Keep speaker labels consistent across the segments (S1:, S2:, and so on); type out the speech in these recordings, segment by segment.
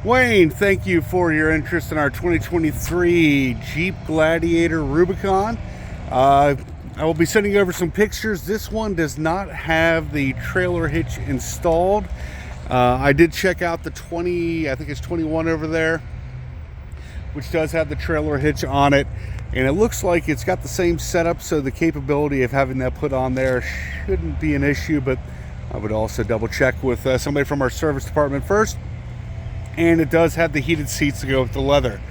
S1: Wayne, thank you for your interest in our 2023 Jeep Gladiator Rubicon. I will be sending over some pictures. This one does not have the trailer hitch installed. I did check out the 20, I think it's 21 over there, which does have the trailer hitch on it. And it looks like it's got the same setup, so the capability of having that put on there shouldn't be an issue, but I would also double check with somebody from our service department first. And it does have the heated seats to go with the leather.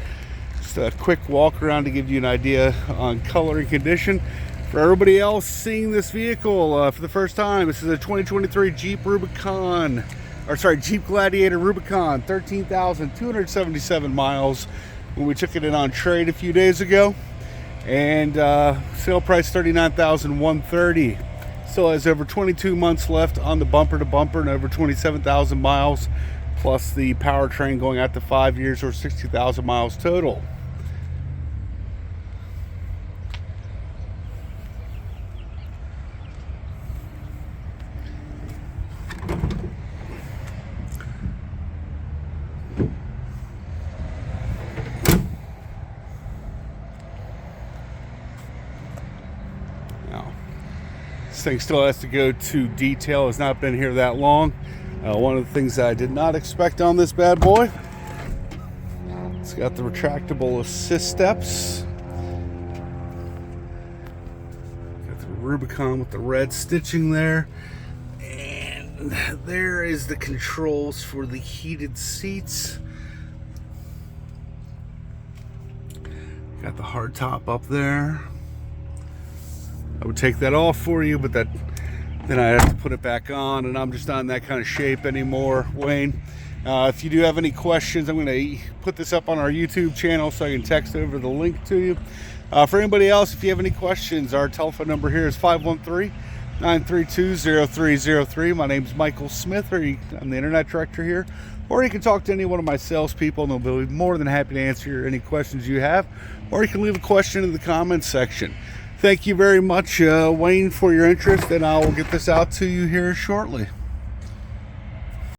S1: Just a quick walk around to give you an idea on color and condition. For everybody else seeing this vehicle for the first time, this is a 2023 Jeep Rubicon, or sorry, Jeep Gladiator Rubicon, 13,277 miles when we took it in on trade a few days ago. And sale price $39,130. Still has over 22 months left on the bumper to bumper and over 27,000 miles. Plus the powertrain going out to 5 years or 60,000 miles total. Now, this thing still has to go to detail. It's not been here that long. One of the things that I did not expect on this bad boy, it's got the retractable assist steps. Got the Rubicon with the red stitching there. And there is the controls for the heated seats. Got the hard top up there. I would take that off for you, but then I have to put it back on, and I'm just not in that kind of shape anymore, Wayne. If you do have any questions, I'm going to put this up on our YouTube channel so I can text over the link to you. For anybody else, if you have any questions, our telephone number here is 513-932-0303. My name's Michael Smith, I'm the internet director here. Or you can talk to any one of my salespeople, and they'll be more than happy to answer any questions you have. Or you can leave a question in the comments section. Thank you very much, Wayne, for your interest, and I will get this out to you here shortly.